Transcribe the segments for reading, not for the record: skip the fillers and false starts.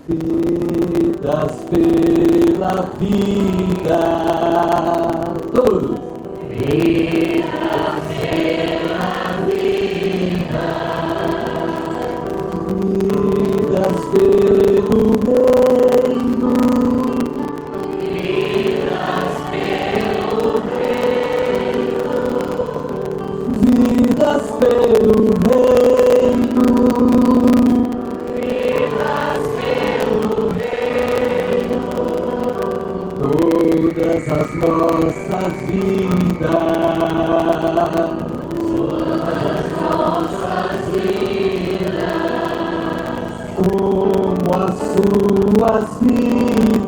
Vidas pela vida, todos. Vidas pela vida, vidas pelo reino, vidas pelo reino, vidas pelo reino. Todas as nossas vidas, como as suas vidas,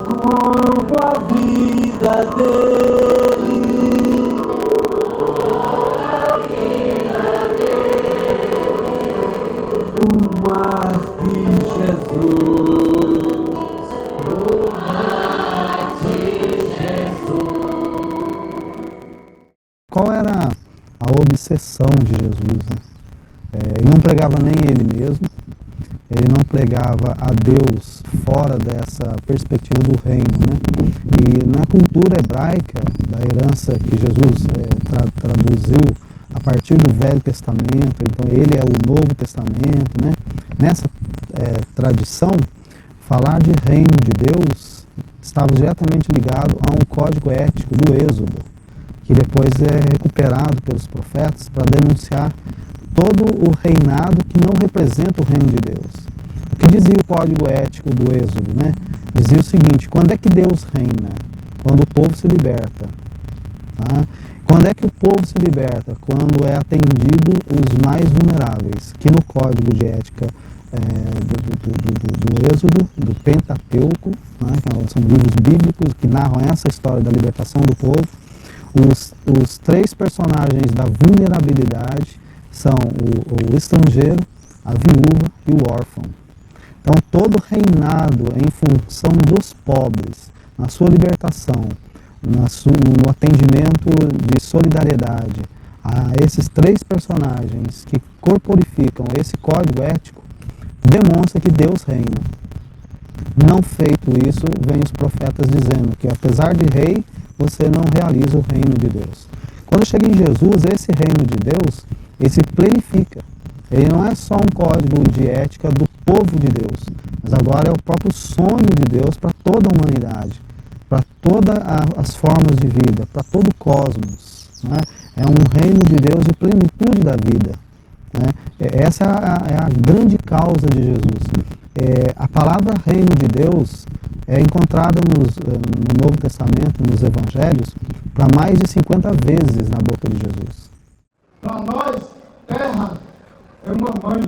como a vida dele. O mar de Jesus, o mar de Jesus. Qual era a obsessão de Jesus? Né? Ele não pregava nem ele mesmo, ele não pregava a Deus fora dessa perspectiva do reino. Né? E na cultura hebraica, da herança que Jesus traduziu a partir do Velho Testamento, então ele é o Novo Testamento, né? Nessa tradição, falar de reino de Deus estava diretamente ligado a um código ético do Êxodo, que depois é recuperado pelos profetas para denunciar todo o reinado que não representa o reino de Deus. O que dizia o código ético do Êxodo? Né? Dizia o seguinte: quando é que Deus reina? Quando o povo se liberta. Tá? Quando é que o povo se liberta? Quando é atendido os mais vulneráveis, que no código de ética do Êxodo, do Pentateuco, né, que são livros bíblicos que narram essa história da libertação do povo, os três personagens da vulnerabilidade são o estrangeiro, a viúva e o órfão. Então todo reinado em função dos pobres, na sua libertação, no atendimento de solidariedade a esses três personagens que corporificam esse código ético, demonstra que Deus reina. Não feito isso, vem os profetas dizendo que apesar de rei, você não realiza o reino de Deus. Quando chega em Jesus, esse reino de Deus, ele se plenifica. Ele não é só um código de ética do povo de Deus, mas agora é o próprio sonho de Deus para toda a humanidade, para todas as formas de vida, para todo o cosmos. Né? É um reino de Deus de plenitude da vida. Né? Essa é a grande causa de Jesus. A palavra reino de Deus é encontrada no Novo Testamento, nos Evangelhos, para mais de 50 vezes na boca de Jesus. Para nós, terra é uma mãe.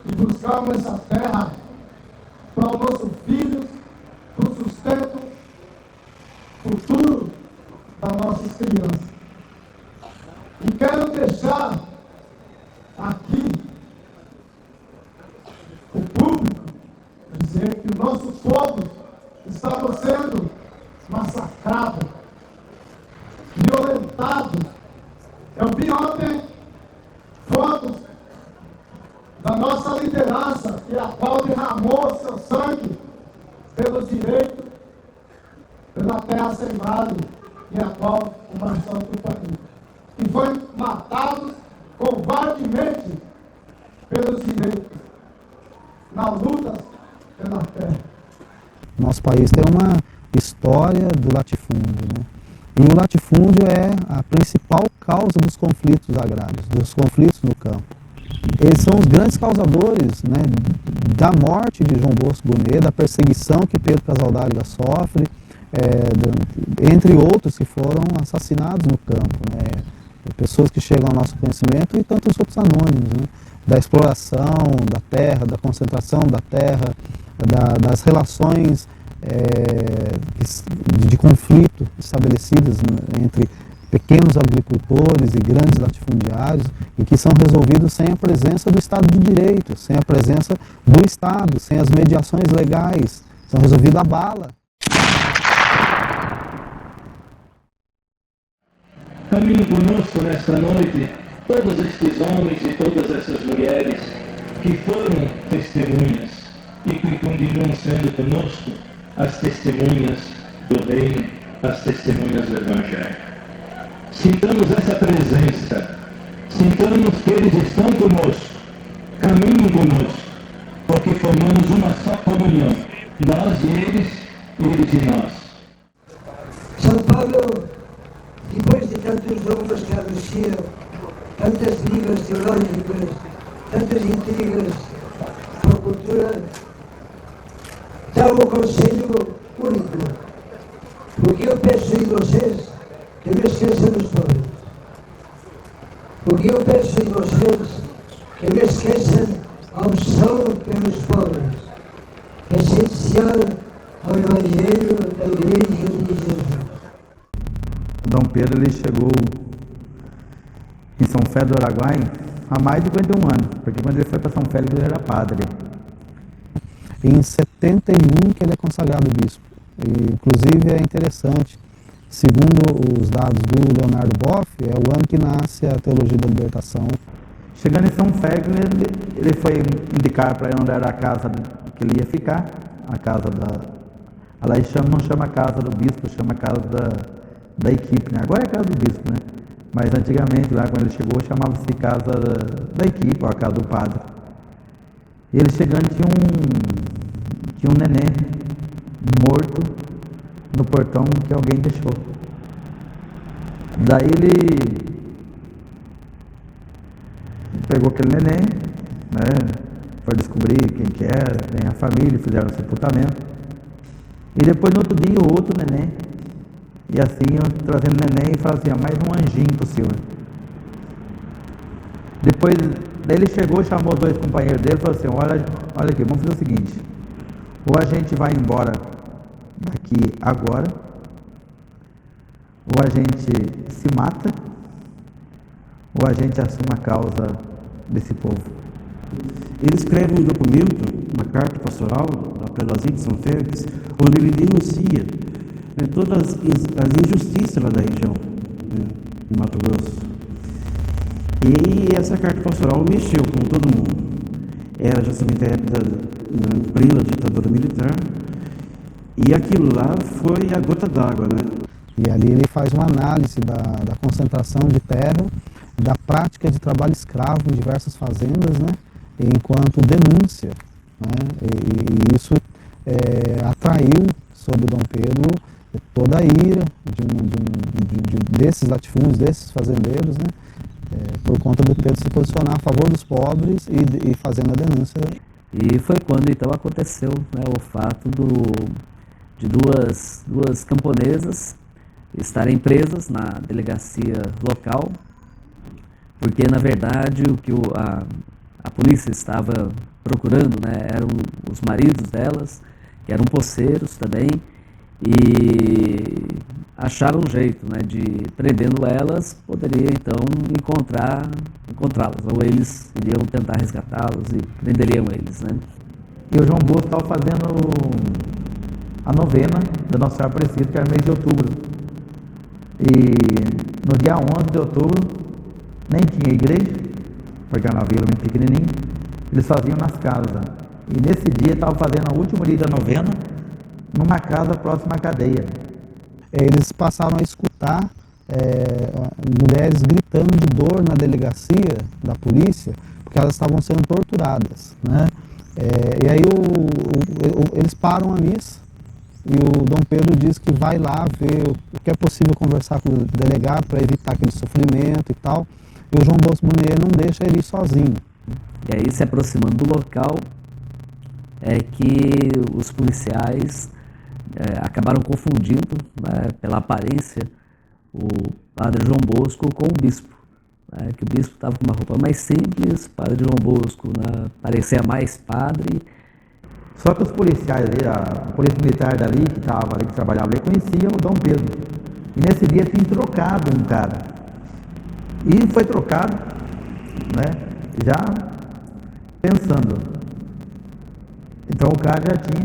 E buscamos essa terra para os nossos filhos, para o sustento futuro das nossas crianças. E quero deixar aqui o público dizer que o nosso povo estava sendo massacrado, violentado. Eu vi ontem fotos da nossa liderança, que a qual derramou seu sangue pelos direitos, pela terra sem vale, e a qual o Marcelo Tupanique. E foi matado covardemente pelos direitos, na luta pela terra. Nosso país tem uma história do latifúndio, né? E o latifúndio é a principal causa dos conflitos agrários, dos conflitos no campo. Eles são os grandes causadores, né, da morte de João Bosco Gonet, da perseguição que Pedro Casaldáliga sofre, entre outros que foram assassinados no campo. Né? Pessoas que chegam ao nosso conhecimento e tantos outros anônimos, né? Da exploração da terra, da concentração da terra, das relações de conflito estabelecidas entre pequenos agricultores e grandes latifundiários e que são resolvidos sem a presença do Estado de Direito, sem a presença do Estado, sem as mediações legais, são resolvidos à bala. caminhem conosco nesta noite todos estes homens e todas essas mulheres que foram testemunhas e que continuam sendo conosco as testemunhas do Reino, as testemunhas do Evangelho. Sintamos essa presença, sintamos que eles estão conosco, caminhem conosco, porque formamos uma só comunhão, nós e eles e nós. São Paulo, depois de tantos dogmas que anunciam, tantas brigas teológicas, tantas intrigas por cultura, dá um conselho único. Porque eu peço em vocês que não esqueçam dos pobres. Porque eu peço em vocês que não esqueçam a unção pelos pobres, essencial ao Evangelho da Igreja de Jesus. Dom Pedro ele chegou em São Félix do Araguaia há mais de 51 anos, porque quando ele foi para São Félix ele era padre. Em 71 que ele é consagrado bispo. E, inclusive é interessante, segundo os dados do Leonardo Boff, é o ano que nasce a Teologia da Libertação. Chegando em São Félix, ele foi indicar para onde era a casa que ele ia ficar, a casa da... Lá não chama a casa do bispo, chama a casa da equipe, né? Agora é a casa do bispo, né? Mas antigamente, lá quando ele chegou, chamava-se casa da equipe, ou a casa do padre. E ele chegando tinha um neném morto no portão que alguém deixou. Daí ele pegou aquele neném, né? Foi descobrir quem que era, quem a família, fizeram o sepultamento. E depois no outro dia o outro neném. E assim, eu trazendo o neném e falava assim, mais um anjinho pro senhor. Depois, daí ele chegou, chamou os dois companheiros dele e falou assim, olha aqui, vamos fazer o seguinte, ou a gente vai embora daqui agora, ou a gente se mata, ou a gente assume a causa desse povo. Ele escreve um documento, uma carta pastoral da Prelazia de São Félix, onde ele denuncia todas as injustiças lá da região, de Mato Grosso. E essa carta pastoral mexeu com todo mundo. Era justamente a época da plena ditadura militar, e aquilo lá foi a gota d'água, né? E ali ele faz uma análise da concentração de terra, da prática de trabalho escravo em diversas fazendas, né? Enquanto denúncia, né? E isso atraiu sobre Dom Pedro toda a ira desses latifúndios, desses fazendeiros, né? Por conta do Pedro se posicionar a favor dos pobres e fazendo a denúncia. E foi quando então aconteceu, né, o fato de duas camponesas estarem presas na delegacia local, porque na verdade o que a polícia estava procurando, né, eram os maridos delas, que eram poceiros também, e acharam um jeito, né, de prendendo elas, poderia então encontrá-las, ou eles iriam tentar resgatá-los e prenderiam eles, né. E o João Bosco estava fazendo a novena da Nossa Senhora Aparecida, que era mês de outubro. E no dia 11 de outubro, nem tinha igreja, porque era uma vila muito pequenininha, eles faziam nas casas. E nesse dia estava fazendo o último dia da novena, numa casa próxima à cadeia. Eles passaram a escutar mulheres gritando de dor na delegacia da polícia, porque elas estavam sendo torturadas, né? E aí eles param a missa e o Dom Pedro diz que vai lá ver o que é possível conversar com o delegado para evitar aquele sofrimento e tal, e o João Bosco Munier não deixa ele ir sozinho. E aí, se aproximando do local, é que os policiais acabaram confundindo, né, pela aparência, o padre João Bosco com o bispo. Né, que o bispo estava com uma roupa mais simples, o padre João Bosco, né, parecia mais padre. Só que os policiais ali, a polícia militar dali, que estava ali, que trabalhava ali, conheciam o Dom Pedro. E nesse dia tinha trocado um cara. E foi trocado, né, já pensando. Então o cara já tinha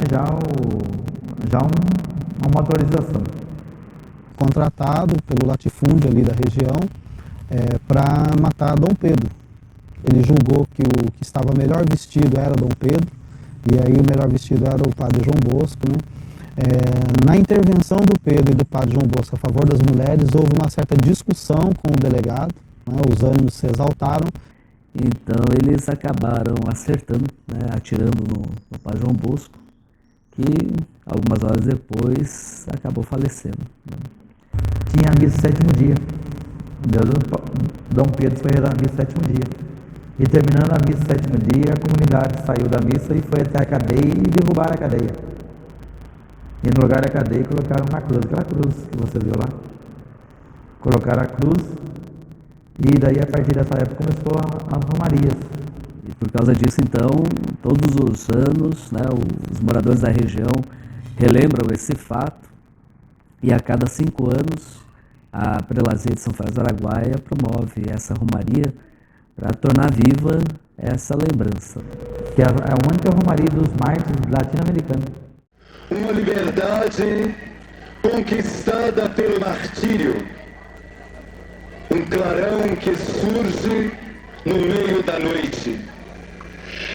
uma autorização. contratado pelo latifúndio ali da região para matar Dom Pedro. Ele julgou que o que estava melhor vestido era Dom Pedro, e aí o melhor vestido era o padre João Bosco, né? Na intervenção do Pedro e do padre João Bosco a favor das mulheres, houve uma certa discussão com o delegado, né? Os ânimos se exaltaram. Então eles acabaram acertando, né? Atirando no padre João Bosco, que algumas horas depois acabou falecendo, né? Tinha a missa 7º dia. Dom Pedro foi rezar a missa 7º dia. E terminando a missa 7º dia, a comunidade saiu da missa e foi até a cadeia e derrubaram a cadeia. E no lugar da cadeia colocaram uma cruz, aquela cruz que você viu lá. Colocaram a cruz e daí a partir dessa época começou as romarias. E por causa disso, então, todos os anos, né, os moradores da região relembram esse fato e a cada 5 anos a Prelazia de São Félix do Araguaia promove essa romaria para tornar viva essa lembrança. Que é a única romaria dos mártires latino-americanos. Uma liberdade conquistada pelo martírio. Um clarão que surge no meio da noite.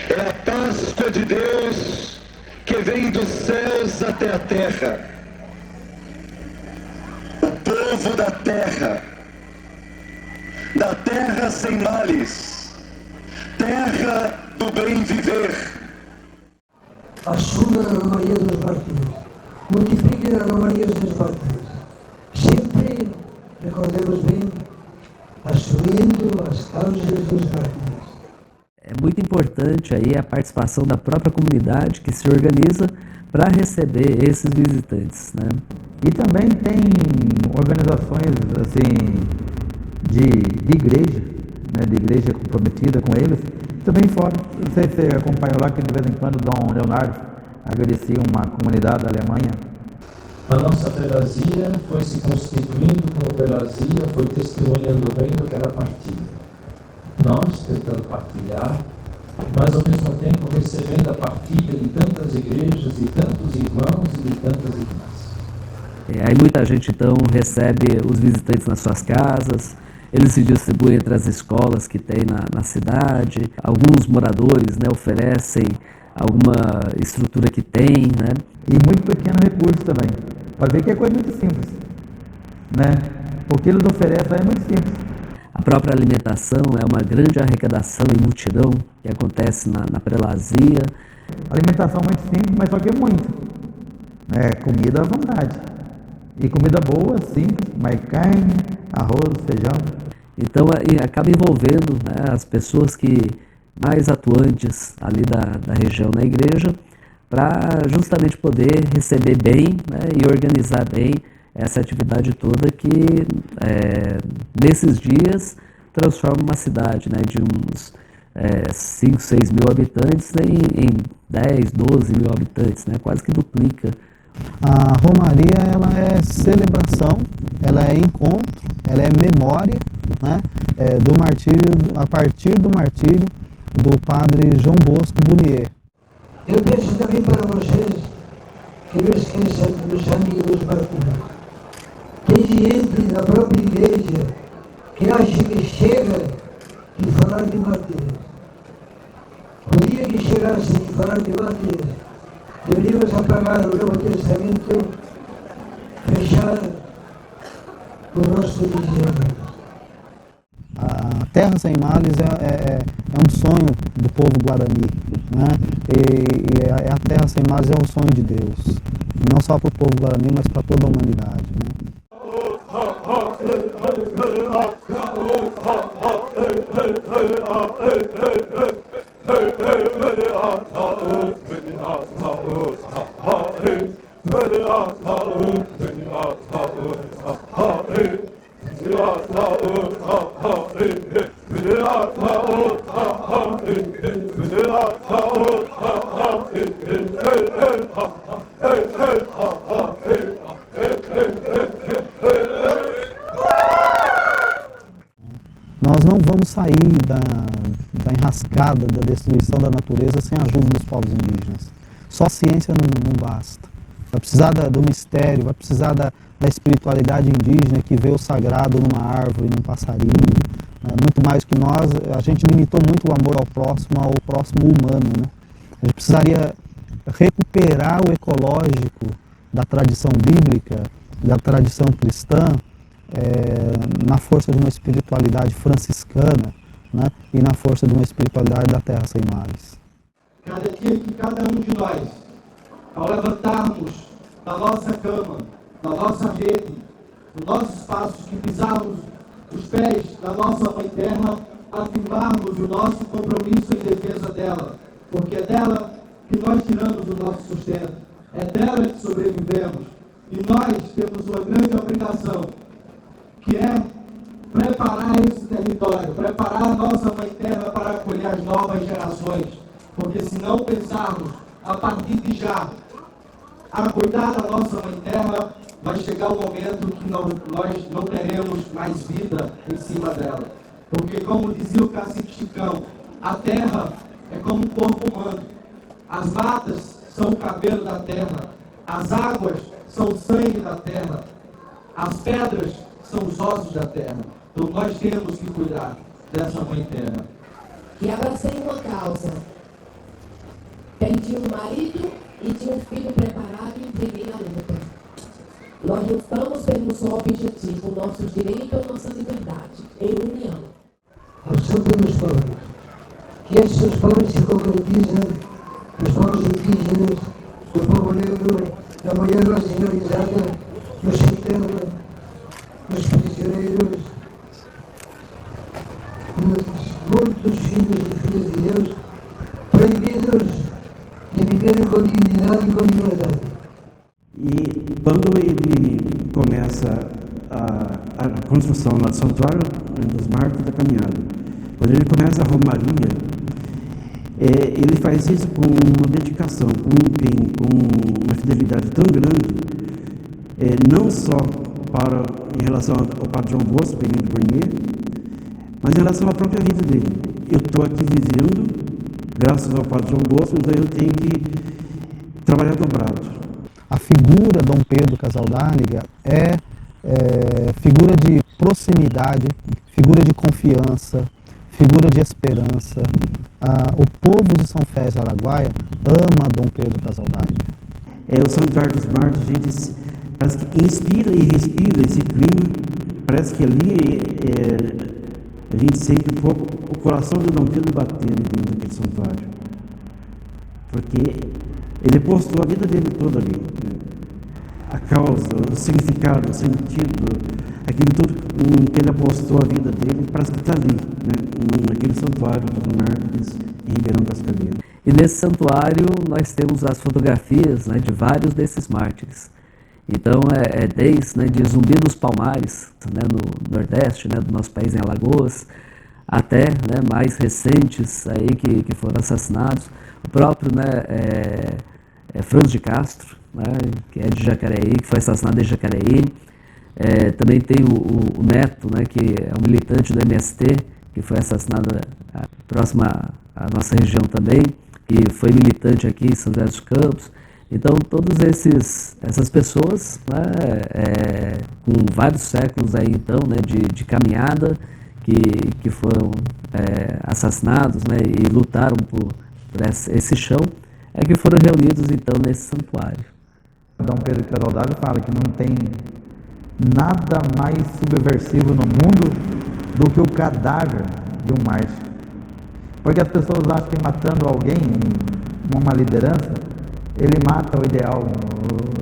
É a Páscoa de Deus que vem dos céus até a terra. O povo da terra sem males, terra do bem viver. Assuma a Romaria dos Mártires, multiplique as Romarias dos Mártires. Sempre, recordemos bem, assumindo as causas dos mártires. É muito importante aí a participação da própria comunidade que se organiza para receber esses visitantes, né? E também tem organizações assim de igreja, né, de igreja comprometida com eles, também fora. Não sei se você acompanhou lá que de vez em quando Dom Leonardo agradecia uma comunidade da Alemanha. A nossa prelazia foi se constituindo como prelazia, foi testemunhando bem do que era partilha. Nós tentando partilhar, mas ao mesmo tempo recebendo a partilha de tantas igrejas, de tantos irmãos e de tantas irmãs. Aí muita gente então recebe os visitantes nas suas casas, eles se distribuem entre as escolas que tem na cidade, alguns moradores, né, oferecem alguma estrutura que tem, né? E muito pequeno recurso também. Pode ver que é coisa muito simples, né? O que eles oferecem é muito simples. A própria alimentação é uma grande arrecadação e mutirão que acontece na prelazia. Alimentação muito simples, mas só que é muito. Comida à vontade. E comida boa, simples, mais carne, arroz, feijão. Então acaba envolvendo, né, as pessoas que mais atuantes ali da região na igreja para justamente poder receber bem, né, e organizar bem essa atividade toda que nesses dias transforma uma cidade, né, de uns 5, 6 mil habitantes, né, em 10, 12 mil habitantes, né, quase que duplica. A romaria, ela é celebração, ela é encontro, ela é memória, né, do martírio, a partir do martírio do padre João Bosco Bunier. Eu peço também para vocês que não esqueçam dos amigos mártires. Tem gente da própria igreja que acha que chega de falar de mártires. O dia que chegasse de falar de mártires, deveríamos apagar o Novo Testamento, fechar o rosto de Jesus. A Terra Sem Males é um sonho do povo Guarani, né? E a Terra Sem Males é um sonho de Deus, não só para o povo Guarani, mas para toda a humanidade, né? Nós não vamos sair da enrascada da destruição da natureza sem a ajuda dos povos indígenas. Só ciência não basta. vai precisar do mistério, vai precisar da espiritualidade indígena que vê o sagrado numa árvore, num passarinho. Muito mais que nós, a gente limitou muito o amor ao próximo humano. Né? A gente precisaria recuperar o ecológico da tradição bíblica, da tradição cristã, na força de uma espiritualidade franciscana, né? E na força de uma espiritualidade da terra sem mares. Cada dia que cada um de nós, ao levantarmos da nossa cama, da nossa rede, dos nossos passos, que pisarmos os pés da nossa Mãe Terra, afirmarmos o nosso compromisso em defesa dela, porque é dela que nós tiramos o nosso sustento, é dela que sobrevivemos, e nós temos uma grande obrigação, que é preparar esse território, preparar a nossa Mãe Terra para acolher as novas gerações, porque se não pensarmos a partir de já a cuidar da nossa Mãe Terra, vai chegar o momento que nós não teremos mais vida em cima dela. Porque, como dizia o cacique Chicão, a terra é como um corpo humano. As matas são o cabelo da terra, as águas são o sangue da terra, as pedras são os ossos da terra. Então nós temos que cuidar dessa Mãe Terra. Que abracei uma causa. Perdi um marido e tinha um filho preparado e entreguei na luta. Nós lutamos pelo só objetivo, nossos direitos e nossa liberdade, em união. Ao Senhor dos povos, que estes povos se concretizem, os povos indígenas, do povo negro, da mulher marginalizada, dos sem terra, dos prisioneiros, muitos filhos e filhas de Deus, proibidos de viver com dignidade e com liberdade. E quando ele começa a construção lá do santuário dos Marcos da Caminhada, quando ele começa a romaria, ele faz isso com uma dedicação, com um empenho, com uma fidelidade tão grande, não só em relação ao Padre João Bosco, Benito Burnier, mas em relação à própria vida dele. Eu estou aqui vivendo, graças ao Padre João Bosco, então eu tenho que trabalhar dobrado. A figura Dom Pedro Casaldáliga é figura de proximidade, figura de confiança, figura de esperança. O povo de São Félix do Araguaia ama Dom Pedro Casaldáliga. O Santuário dos Marcos, a gente parece que inspira e respira esse clima. Parece que ali a gente sente um pouco o coração de Dom Pedro batendo dentro daquele santuário. Porque ele postou a vida dele toda ali. A causa, o significado, o sentido, aquilo tudo que ele apostou a vida dele, parece que está ali, né? Naquele santuário dos Mártires em Ribeirão Cascavel. E nesse santuário nós temos as fotografias, né, de vários desses mártires. Então desde, né, de Zumbi dos Palmares, né, no Nordeste, né, do nosso país, em Alagoas, até, né, mais recentes aí que foram assassinados. O próprio, né, Franz de Castro, né, que é de Jacareí, que foi assassinado em Jacareí. Também tem o neto, né, que é um militante do MST, que foi assassinado próximo à nossa região também, que foi militante aqui em São José dos Campos. Então, todas essas pessoas, né, com vários séculos aí, então, né, de caminhada, que foram assassinados, né, e lutaram por esse chão, que foram reunidos, então, nesse santuário. Dom Pedro Casaldáliga fala que não tem nada mais subversivo no mundo do que o cadáver de um mártir. Porque as pessoas acham que matando alguém, uma liderança, ele mata o ideal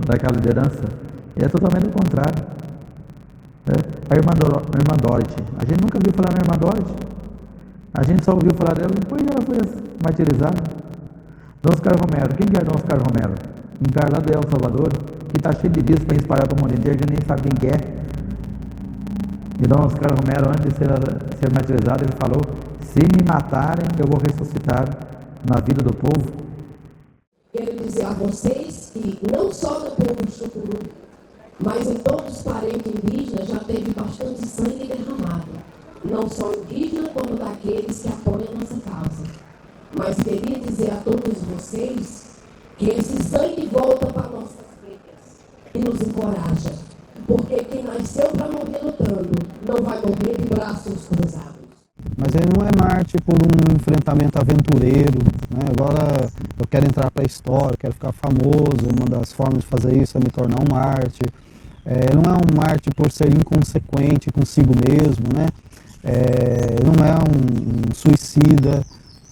daquela liderança. E é totalmente o contrário. A irmã Dorothy, a gente nunca viu falar na irmã Dorothy. A gente só ouviu falar dela depois que ela foi martirizada. Dom Oscar Romero, quem que é Dom Oscar Romero? Um cara lá do El Salvador, que está cheio de discos para espalhar para o mundo inteiro, que nem sabe quem é. E Dom Oscar Romero, antes de ser martirizado, ele falou: se me matarem, eu vou ressuscitar na vida do povo. Quero dizer a vocês que não só no povo de Chucuru, mas em todos os parentes indígenas já teve bastante sangue derramado. Não só indígena, como daqueles que apoiam a nossa causa. Mas queria dizer a todos vocês que esse sangue volta para nossas vidas. nos encoraja. Porque quem nasceu para morrer lutando, não vai morrer de braços cruzados. Mas ele não é Marte por um enfrentamento aventureiro, né? Agora eu quero entrar para a história, quero ficar famoso, uma das formas de fazer isso é me tornar um Marte. Ele não é um Marte por ser inconsequente consigo mesmo, né? Não é um suicida,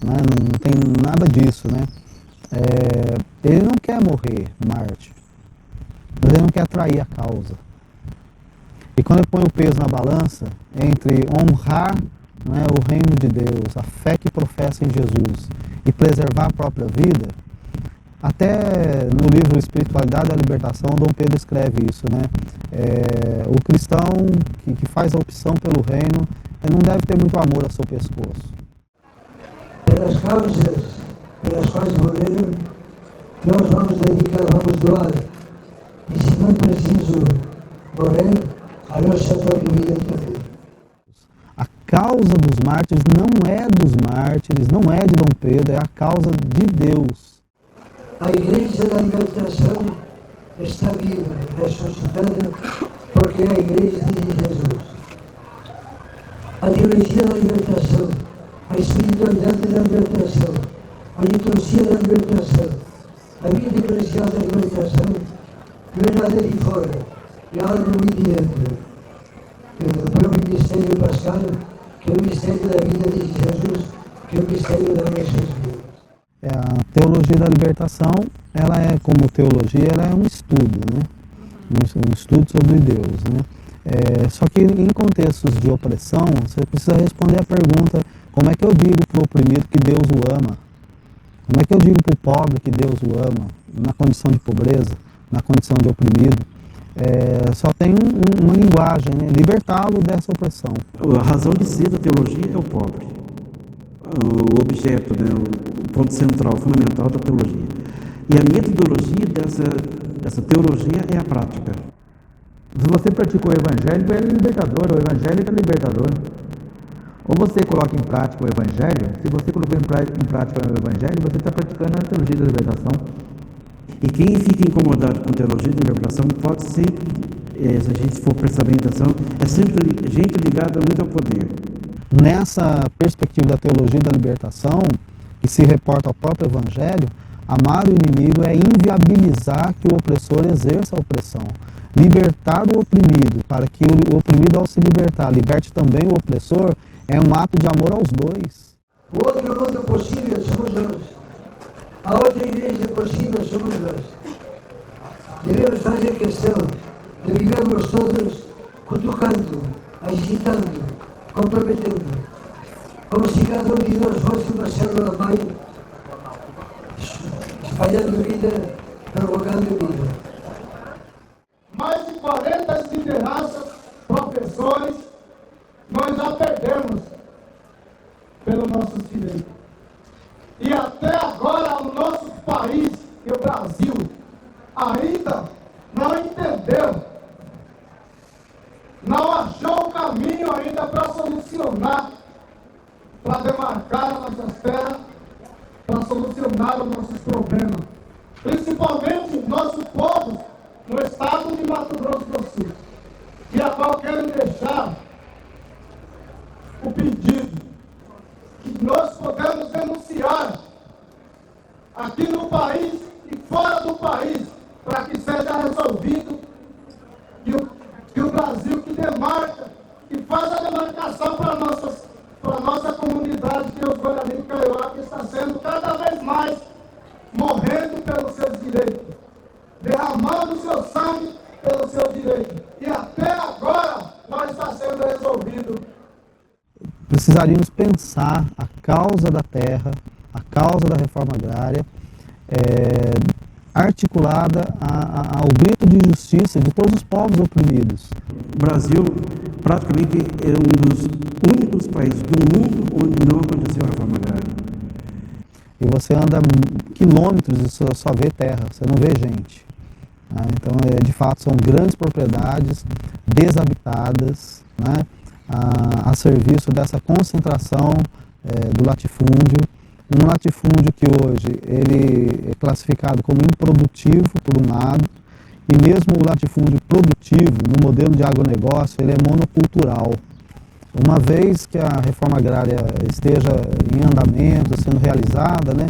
né? Não tem nada disso, né? Ele não quer morrer, Marte, mas ele não quer trair a causa. E quando ele põe o peso na balança entre honrar, né, o reino de Deus, a fé que professa em Jesus e preservar a própria vida, até no livro Espiritualidade da Libertação, Dom Pedro escreve isso, né? O cristão que faz a opção pelo reino, ele não deve ter muito amor ao seu pescoço. Pelas causas pelas quais morreram, nós vamos dedicar, vamos doar, e se for preciso morrer, a nossa própria vida também. A causa dos mártires não é dos mártires, não é de Dom Pedro, é a causa de Deus. A Igreja da Libertação está viva, ressuscitada, porque é a Igreja de Jesus. A teologia da libertação, a espiritualidade da libertação, a liturgia da libertação, a vida eclesial da libertação, não é nada de fora, é algo muito dentro. O próprio mistério pascal, que é o mistério da vida de Jesus, que é o mistério das nossas vidas. A teologia da libertação, ela é, como teologia, ela é um estudo, né? Um estudo sobre Deus, né? Só que em contextos de opressão, você precisa responder a pergunta: como é que eu digo para o oprimido que Deus o ama? Como é que eu digo para o pobre que Deus o ama? Na condição de pobreza, na condição de oprimido? Só tem uma linguagem, né? Libertá-lo dessa opressão. A razão de ser da teologia é o pobre. O objeto, né? O ponto central, fundamental da teologia. E a metodologia dessa teologia é a prática. Se você pratica o evangelho, ele é libertador, o evangelho é libertador. Ou você coloca em prática o evangelho, se você colocou em prática o evangelho, você está praticando a teologia da libertação. E quem fica incomodado com a teologia da libertação pode sempre, se a gente for prestar bem atenção, é sempre gente ligada muito ao poder. Nessa perspectiva da teologia da libertação, que se reporta ao próprio evangelho, amar o inimigo é inviabilizar que o opressor exerça a opressão. Libertar o oprimido, para que o oprimido, ao se libertar, liberte também o opressor, é um ato de amor aos dois. O outro mundo possível somos nós. A outra igreja possível somos nós. Devemos fazer questão de vivermos todos cutucando, agitando, comprometendo, como se cada um de nós fosse uma célula-mãe, espalhando vida, provocando vida. Mais de 40 lideranças, professores, nós já perdemos pelos nossos direitos. E até agora o nosso país e o Brasil ainda não entendeu, não achou o caminho ainda para solucionar, para demarcar as nossas terras, para solucionar os nossos problemas. Principalmente o nosso povo no estado de Mato Grosso do Sul. E a qual quero deixar o pedido que nós podemos denunciar aqui no país e fora do país, para que seja resolvido que o Brasil que demarca, que faz a demarcação para a nossa comunidade, que é os Guarani do Kaiowá, que está sendo cada vez mais morrendo pelos seus direitos, derramando seu sangue pelos seus direitos. E até agora não está sendo resolvido. Precisaríamos pensar a causa da terra, a causa da reforma agrária, articulada ao grito de justiça de todos os povos oprimidos. O Brasil praticamente é um dos únicos países do mundo onde não aconteceu a reforma agrária. E você anda quilômetros e só vê terra, você não vê gente. Então, de fato, são grandes propriedades desabitadas, né, a serviço dessa concentração do latifúndio. Um latifúndio que hoje ele é classificado como improdutivo, por um lado, e mesmo o latifúndio produtivo, no modelo de agronegócio, ele é monocultural. Uma vez que a reforma agrária esteja em andamento, sendo realizada, né,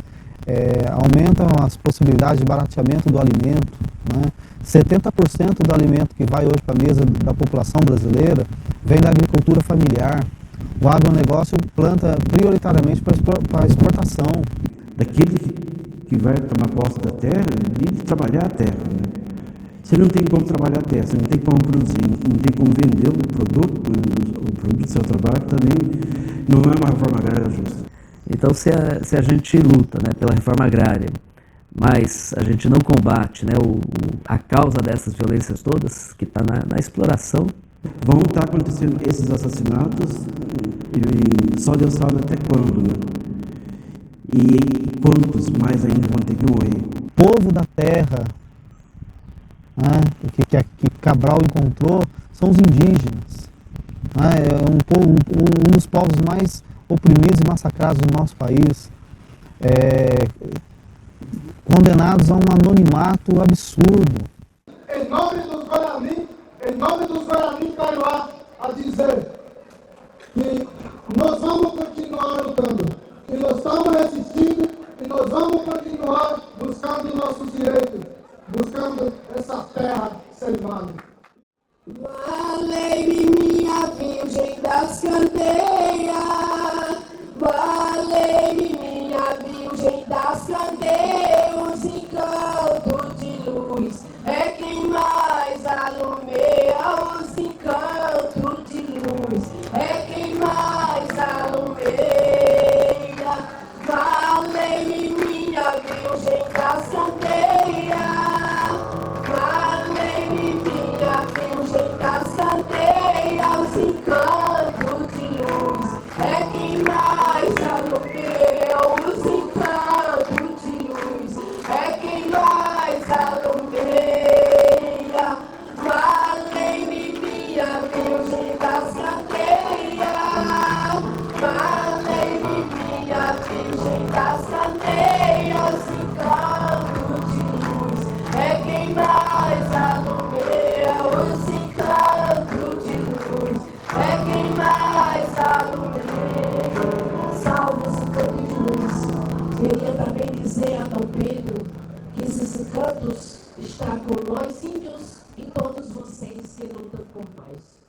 aumentam as possibilidades de barateamento do alimento, né? 70% do alimento que vai hoje para a mesa da população brasileira vem da agricultura familiar. O agronegócio planta prioritariamente para exportação. Daquele que vai tomar posse da terra, de trabalhar a terra. Né? Você não tem como trabalhar a terra, você não tem como produzir, não tem como vender o produto do seu trabalho, também não é uma reforma agrária justa. Então, se a gente luta, né, pela reforma agrária, mas a gente não combate, né, a causa dessas violências todas, que está na exploração. Vão estar acontecendo esses assassinatos e só Deus sabe até quando, né? E quantos mais ainda vão ter que morrer? O povo da terra, né, que Cabral encontrou, são os indígenas. Né, um dos povos mais oprimidos e massacrados do nosso país, condenados a um anonimato absurdo. Em nome dos Guarani Kaiowá, a dizer que nós vamos continuar lutando, que nós estamos resistindo e nós vamos continuar buscando nossos direitos, buscando essa terra selvagem. Valei minha Virgem das Candeias, valei minha Virgem das Candeias, os encantos de luz é quem mais alumeia, os encantos de luz é quem mais alumeia. Valei minha Virgem das Candeias, valei minha Virgem das Candeias, os encantos de luz é quem mais alumeia, os encantos de luz é quem mais alumeia. Valei minha Virgem das Candeias, valei minha Virgem das Candeias, os encantos de luz é quem mais alumeia, os encantos de luz é quem mais alumeia. Salve os encantos de luz. Queria também dizer a Dom Pedro que esses encantos estão com nós índios e todos vocês que lutam por nós.